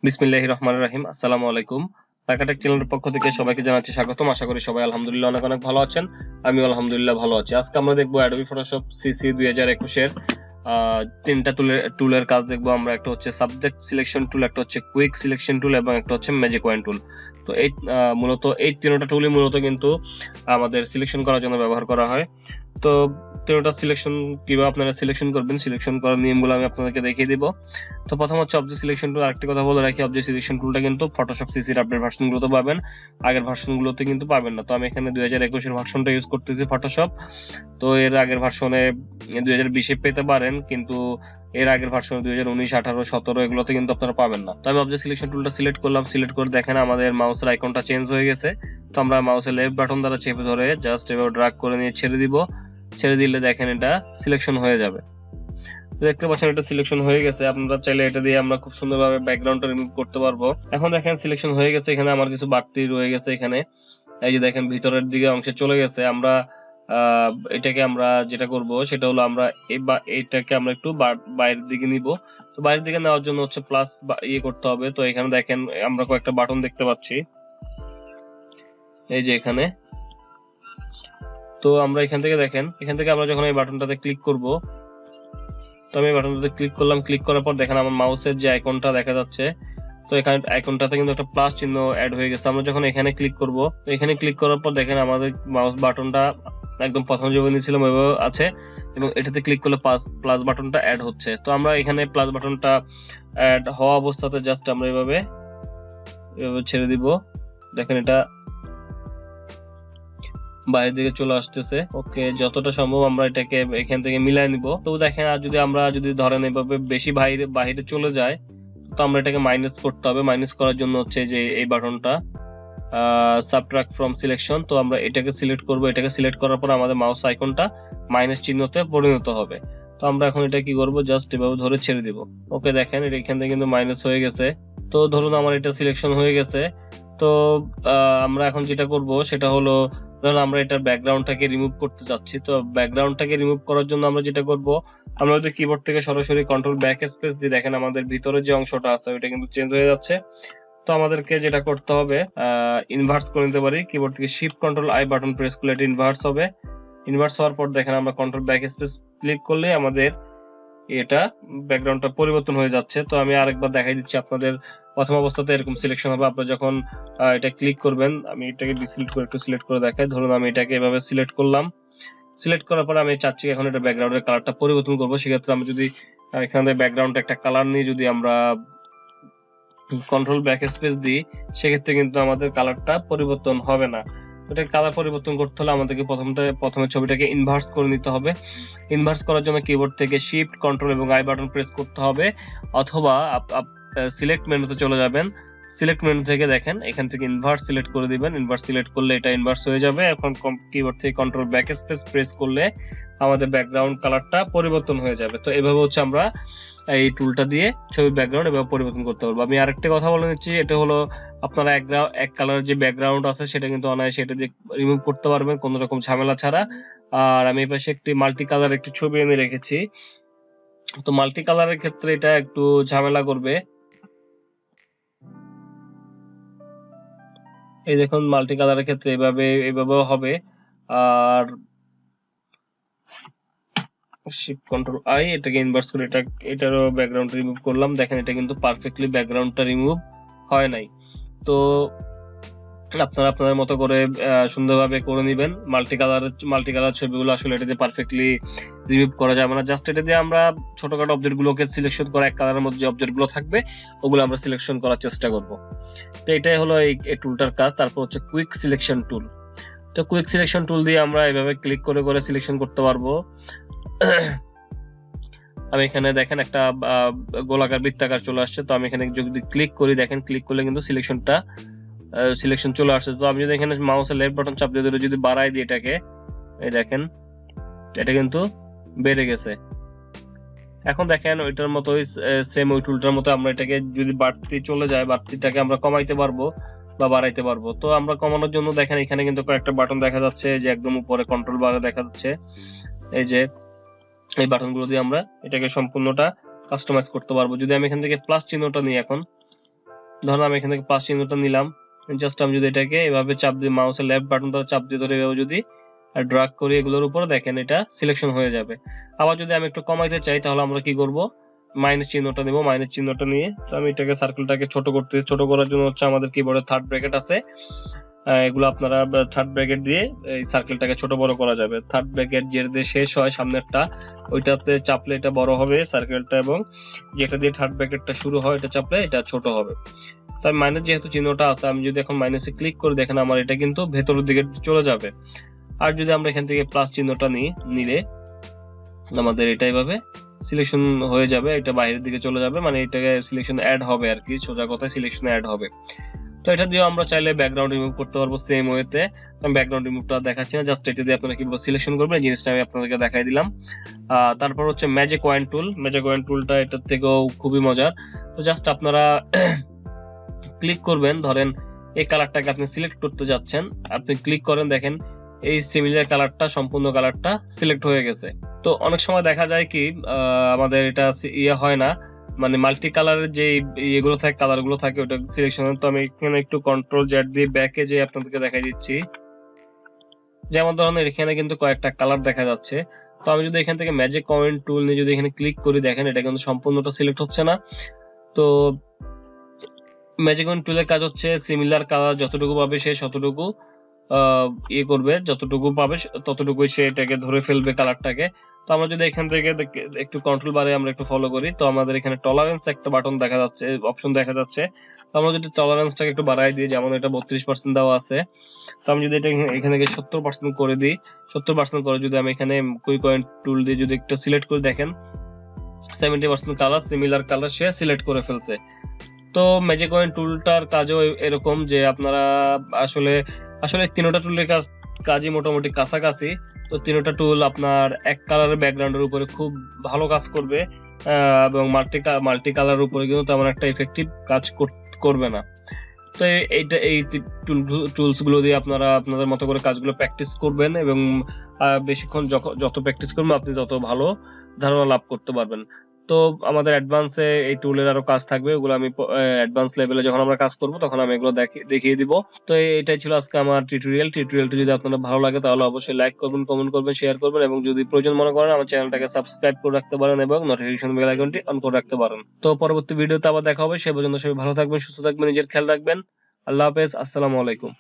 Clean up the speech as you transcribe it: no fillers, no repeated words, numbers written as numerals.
বিসমিল্লাহির রহমানির রহিম। আসসালামু আলাইকুম। টাকাটেক চ্যানেলের পক্ষ থেকে সবাইকে জানাচ্ছি স্বাগতম। আশা করি সবাই আলহামদুলিল্লাহ অনেক অনেক ভালো আছেন। আমিও আলহামদুলিল্লাহ ভালো আছি। আজকে আমরা দেখবো অ্যাডোবি ফটোশপ সিসি 2021 এর তিনটা টুলের কাজ দেখবো আমরা। একটা হচ্ছে সাবজেক্ট সিলেকশন টুল, একটা হচ্ছে কুইক সিলেকশন টুল এবং একটা হচ্ছে ম্যাজিক ওয়ান টুল। তো এই তিনটা টুলই মূলত কিন্তু আমাদের সিলেকশন করার জন্য ব্যবহার করা হয়। তো তিনটা সিলেকশন কিভাবে আপনারা সিলেকশন করবেন, সিলেকশন করার নিয়মগুলো আমি আপনাদেরকে দেখিয়ে দিব। তো প্রথম হচ্ছে অবজেক্ট সিলেকশন টুল। আরেকটি কথা বলে রাখি, অবজেক্ট সিলেকশন টুলটা কিন্তু ফটোশপ সিসির আপডেট ভার্সনগুলোতে পাবেন, আগের ভার্সনগুলোতে কিন্তু পাবেন না। তো আমি এখানে 2021 এর ভার্সনটা ইউজ করতেছি ফটোশপ। তো এর আগের ভার্সনে 2020 এ পেতে পারেন, কিন্তু এর আগের ভার্সনে 2019, 18, 17 এগুলোতে কিন্তু আপনারা পাবেন না। তো আমি অবজেক্ট সিলেকশন টুলটা সিলেক্ট করলাম। সিলেক্ট করে দেখেন আমাদের মাউসের আইকনটা চেঞ্জ হয়ে গেছে। তো আমরা মাউসের লেফট বাটন দ্বারা চেপে ধরে জাস্ট এভাবে ড্র্যাগ করে নিয়ে ছেড়ে দিব। ছেড়ে দিলে দেখেন এটা সিলেকশন হয়ে যাবে। দেখতে পাচ্ছেন এটা সিলেকশন হয়ে গেছে। আপনারা চাইলে এটা দিয়ে আমরা খুব সুন্দরভাবে ব্যাকগ্রাউন্ডটা রিমুভ করতে পারবো। এখন দেখেন সিলেকশন হয়ে গেছে। এখানে আমার কিছু বাড়তি রয়ে গেছে। এখানে এই যে দেখেন ভিতরের দিকে অংশে চলে গেছে। আমরা এটাকে আমরা যেটা করব সেটা হলো আমরা এটাকে আমরা একটু বাইরের দিকে নিব। তো বাইরের দিকে নেওয়ার জন্য হচ্ছে প্লাস ইয়ে করতে হবে। তো এখানে দেখেন আমরা কয়েকটা বাটন দেখতে পাচ্ছি, এই যে এখানে। তো আমরা এখান থেকে দেখেন, এখান থেকে আমরা যখন এই বাটনটাতে ক্লিক করব, তো আমি বাটনটাতে ক্লিক করলাম। ক্লিক করার পর দেখেন আমার মাউসের যে আইকনটা দেখা যাচ্ছে, তো এখানে আইকনটাতে কিন্তু একটা প্লাস চিহ্ন অ্যাড হয়ে গেছে। আমরা যখন এখানে ক্লিক করব, তো এখানে ক্লিক করার পর দেখেন আমাদের মাউস বাটনটা একদম প্রথমে যেভাবে নিয়েছিলাম ওইভাবে আছে, এবং এটাতে ক্লিক করলে প্লাস বাটনটা অ্যাড হচ্ছে। তো আমরা এখানে প্লাস বাটনটা অ্যাড হওয়া অবস্থাতে জাস্ট আমরা এভাবে ছেড়ে দিব। দেখেন এটা বাইরের দিকে চলে আসতেছে। ওকে, যতটা সম্ভব আমরা এটাকে এখান থেকে মিলাই নিব। তো দেখেন, আর যদি ধরেন এভাবে বেশি বাইরে চলে যায়, তো আমরা এটাকে মাইনাস করতে হবে। মাইনাস করার জন্য হচ্ছে যে এই বাটনটা সাবট্রাক্ট ফ্রম সিলেকশন। তো আমরা এটাকে সিলেক্ট করব। এটাকে সিলেক্ট করার পর আমাদের মাউস আইকনটা মাইনাস চিহ্নতে পরিণত হবে। তো আমরা এখন এটা কি করব, জাস্ট এভাবে ধরে ছেড়ে দিব। ওকে, দেখেন এটা এখান থেকে কিন্তু মাইনাস হয়ে গেছে। তো ধরুন আমার এটা সিলেকশন হয়ে গেছে। তো আমরা এখন যেটা করব সেটা হলো, ধরুন আমরা এটার ব্যাকগ্রাউন্ডটাকে রিমুভ করতে চাচ্ছি। তো ব্যাকগ্রাউন্ডটাকে রিমুভ করার জন্য আমরা যেটা করব, আমরা যদি কিবোর্ড থেকে সরাসরি কন্ট্রোল ব্যাক স্পেস দিয়ে দেখেন আমাদের ভিতরে যে অংশটা আছে ওইটা কিন্তু চেঞ্জ হয়ে যাচ্ছে। তো আমাদেরকে যেটা করতে হবে, ইনভার্স করে নিতে পারি। কিবোর্ড থেকে shift control I button press করলে এটা ইনভার্স হবে। ইনভার্স হওয়ার পর দেখেন আমরা কন্ট্রোল ব্যাক স্পেস ক্লিক করলে আমাদের এটা ব্যাকগ্রাউন্ডটা পরিবর্তন হয়ে যাচ্ছে। তো আমি আরেকবার দেখাই দিচ্ছি আপনাদের। প্রথম অবস্থাতে এরকম সিলেকশন হবে। আপনারা যখন এটা ক্লিক করবেন, আমি এটাকে ডিসিলেক্ট করে একটু সিলেক্ট করে দেখাই। ধরুন আমি এটাকে এভাবে সিলেক্ট করলাম। সিলেক্ট করার পর আমি চাচ্ছি এখন এটা ব্যাকগ্রাউন্ডের কালারটা পরিবর্তন করব। সেক্ষেত্রে আমি যদি এখানে ব্যাকগ্রাউন্ডে একটা কালার নিয়ে যদি আমরা কন্ট্রোল ব্যাক স্পেস দিই, সেক্ষেত্রে কিন্তু আমাদের কালারটা পরিবর্তন হবে না। এটা কালার পরিবর্তন করতে হলে আমাদেরকে প্রথমে ছবিটাকে ইনভার্স করে নিতে হবে। ইনভার্স করার জন্য কিবোর্ড থেকে শিফট কন্ট্রোল এবং আই বাটন প্রেস করতে হবে, অথবা সিলেক্ট মেনুতে চলে যাবেন। সিলেক্ট মেনু থেকে দেখেন এখান থেকে ইনভার্স সিলেক্ট করে দিবেন। ইনভার্স সিলেক্ট করলে এটা ইনভার্স হয়ে যাবে। এখন কিবোর্ড থেকে কন্ট্রোল ব্যাক স্পেস প্রেস করলে আমাদের ব্যাকগ্রাউন্ড কালারটা পরিবর্তন হয়ে যাবে। তো এভাবে হচ্ছে আমরা এই টুলটা দিয়ে ছবির ব্যাকগ্রাউন্ড এভাবে পরিবর্তন করতে পারবো। আমি আরেকটা কথা বলে নিচ্ছি, এটা হলো আপনারা এক কালার যে ব্যাকগ্রাউন্ড আছে সেটা কিন্তু অনায়াসে এটা দিয়ে রিমুভ করতে পারবেন কোনো রকম ঝামেলা ছাড়া। আর আমি এই পাশে একটি মাল্টি কালার একটি ছবি এনে রেখেছি। তো মাল্টি কালারের ক্ষেত্রে এটা একটু ঝামেলা করবে। এই দেখুন মাল্টি কালারের ক্ষেত্রে এভাবেও হবে। আর শিফট কন্ট্রোল আই, এটাকে ইনভার্স করে এটারও ব্যাকগ্রাউন্ড রিমুভ করলাম। দেখেন এটা কিন্তু পারফেক্টলি ব্যাকগ্রাউন্ডটা রিমুভ হয় নাই। তো আপনারা আপনাদের মতো করে সুন্দরভাবে করে নেবেন। মাল্টি কালার ছবিগুলো আসলে এটা দিয়ে পারফেক্টলি রিমুভ করা যাবে না। জাস্ট এটা দিয়ে আমরা ছোটখাটো অবজেক্ট গুলোকে সিলেকশন করা, এক কালারের মধ্যে যে অবজেক্ট গুলো থাকবে ওগুলো আমরা সিলেকশন করার চেষ্টা করব। তো এটাই হলো এই টুলটার কাজ। তারপর হচ্ছে কুইক সিলেকশন টুল। তো কুইক সিলেকশন টুল দিয়ে আমরা এভাবে ক্লিক করে করে সিলেকশন করতে পারবো। আমি এখানে দেখেন একটা গোলাকার বৃত্তাকার চলে আসছে। তো আমি এখানে যদি ক্লিক করি, দেখেন ক্লিক করলে কিন্তু সিলেকশন চলে আসছে। তো আমি যদি এখানে মাউসের লেফট বাটন চাপ দিয়ে ধরে যদি বাড়াই দিই এটাকে, এই দেখেন এটা কিন্তু বেড়ে গেছে। এখন দেখেন ওইটার মতো সেম ওই টুলটার মতো আমরা এটাকে যদি বাড়তি চলে যায়, বাড়তিটাকে আমরা কমাইতে পারবো বা বাড়াইতে পারবো। তো আমরা কমানোর জন্য দেখেন এখানে কিন্তু কয়েকটা বাটন দেখা যাচ্ছে, যে একদম উপরে কন্ট্রোল বারে দেখা যাচ্ছে। এই যে এই বাটনগুলো দিয়ে আমরা এটাকে সম্পূর্ণটা কাস্টমাইজ করতে পারবো। যদি আমি এখান থেকে প্লাস চিহ্নটা নিই এখন, ধরুন আমি এখান থেকে প্লাস চিহ্নটা নিলাম, জাস্ট আমি যদি এটাকে এভাবে চাপ দিয়ে মাউসের লেফট বাটন ধরে চাপ দিয়ে ধরে এভাবে যদি ড্র্যাগ করি এগুলোর উপরে, দেখেন এটা সিলেকশন হয়ে যাবে। আবার যদি আমি একটু কমাইতে চাই তাহলে আমরা কি করব, মাইনাস চিহ্নটা নেব, মাইনাস চিহ্নটা নিয়ে তো আমি এটাকে সার্কেলটাকে ছোট করতেছি। ছোট করার জন্য হচ্ছে আমাদের কিবোর্ডে থার্ড ব্র্যাকেট আছে, এগুলো আপনারা থার্ড ব্র্যাকেট দিয়ে এই সার্কেলটাকে ছোট বড় করা যাবে। থার্ড ব্র্যাকেট যেটা শেষ হয় সামনেরটা ওইটাতে চাপলে এটা বড় হবে সার্কেলটা, এবং যেটা দিয়ে থার্ড ব্র্যাকেটটা শুরু হয় এটা চাপলে এটা ছোট হবে। তাই মাইনাস যেহেতু চিহ্নটা আছে, আমি যদি এখন মাইনাসে ক্লিক করে দেখেন আমার এটা কিন্তু ভেতরের দিকে চলে যাবে। আর যদি আমরা এখান থেকে প্লাস চিহ্নটা নিলে আমাদের এটা এইভাবে সিলেকশন হয়ে যাবে, এটা বাইরের দিকে চলে যাবে, মানে এটাকে সিলেকশন অ্যাড হবে আর কি, সোজা কথায় সিলেকশন অ্যাড হবে। তো এটা দিয়ে আমরা চাইলে ব্যাকগ্রাউন্ড রিমুভ করতে পারবো সেম ওয়েতে। আমি ব্যাকগ্রাউন্ড রিমুভটা দেখাচ্ছি না, জাস্ট এটা দিয়ে আপনারা কিভাবে সিলেকশন করবেন এই জিনিসটা আমি আপনাদেরকে দেখাই দিলাম। তারপর হচ্ছে ম্যাজিক ওয়ান টুল। ম্যাজিক ওয়ান টুলটা এটার থেকেও খুবই মজার। তো জাস্ট আপনারা ক্লিক করবেন, ধরেন এই কালারটাকে আপনি সিলেক্ট করতে যাচ্ছেন, আপনি ক্লিক করেন, দেখেন এই সিমিলার কালারটা সম্পূর্ণ কালারটা সিলেক্ট হয়ে গেছে। তো অনেক সময় দেখা যায় কি আমাদের এটা ইয়ে হয় না, মানে মাল্টি কালারের যে ইয়েগুলো থাকে কালার গুলো থাকে ওটা সিলেকশন। তো আমি এখানে একটু কন্ট্রোল জেড দিয়ে ব্যাকে যে আপনাদেরকে দেখাই দিচ্ছি, যেমন ধরনের এখানে কিন্তু কয়েকটা কালার দেখা যাচ্ছে। তো আমি যদি এখান থেকে ম্যাজিক কয়েন টুল নিয়ে যদি এখানে ক্লিক করি, দেখেন এটা কিন্তু সম্পূর্ণটা সিলেক্ট হচ্ছে না। তো ম্যাজিক কয়েন টুলের কাজ হচ্ছে সিমিলার কালার যতটুকু পাবে সে ততটুকু ইয়ে করবে, যতটুকু পাবে ততটুকুই সে এটাকে ধরে ফেলবে কালারটাকে। তো আমরা যদি এখান থেকে একটু কন্ট্রোল বারে আমরা একটু ফলো করি, তো আমাদের এখানে টলারেন্স একটা বাটন দেখা যাচ্ছে, অপশন দেখা যাচ্ছে। তো আমরা যদি টলারেন্সটাকে একটু বাড়াই দিই, যেমন এটা 32% দেওয়া আছে, তো আমি যদি এটা এখানে 70% করে দিই, 70% করে যদি আমি এখানে কুইক পয়েন্ট টুল দিয়ে যদি একটু সিলেক্ট করে দেখেন 70% কালার সিমিলার কালার সে সিলেক্ট করে ফেলছে। তো ম্যাজিক কয়েন টুলটার কাজও এরকম যে আপনারা আসলে আসলে তিনটা টুলের কাজই মোটামুটি কাছাকাছি। তো তিনটা টুল আপনার এক কালারের ব্যাকগ্রাউন্ডের উপরে খুব ভালো কাজ করবে, এবং মাল্টি কালার উপরে কিন্তু তেমন একটা ইফেক্টিভ কাজ করবে না। তো এইটা এই টুলস গুলো দিয়ে আপনারা আপনাদের মতো করে কাজগুলো প্র্যাকটিস করবেন, এবং বেশিক্ষণ যত প্র্যাকটিস করবেন আপনি তত ভালো ধারণা লাভ করতে পারবেন। তো আমাদের অ্যাডভান্সে এই টুলের আরো কাজ থাকবে, ওগুলো আমি অ্যাডভান্স লেভেলে যখন আমরা কাজ করব তখন আমি এগুলো দেখিয়ে দিব। তো এটাই ছিল আজকে আমার টিউটোরিয়ালটা যদি আপনাদের ভালো লাগে তাহলে অবশ্যই লাইক করবেন, কমেন্ট করবেন, শেয়ার করবেন, এবং যদি প্রয়োজন মনে করেন আমার চ্যানেলটাকে সাবস্ক্রাইব করে রাখতে পারেন এবং নোটিফিকেশন বেল আইকনটি অন করে রাখতে পারেন। তো পরবর্তী ভিডিওতে আবার দেখা হবে, সে পর্যন্ত সবাই ভালো থাকবেন, সুস্থ থাকবেন, নিজের খেয়াল রাখবেন। আল্লাহ হাফেজ, আসসালামু আলাইকুম।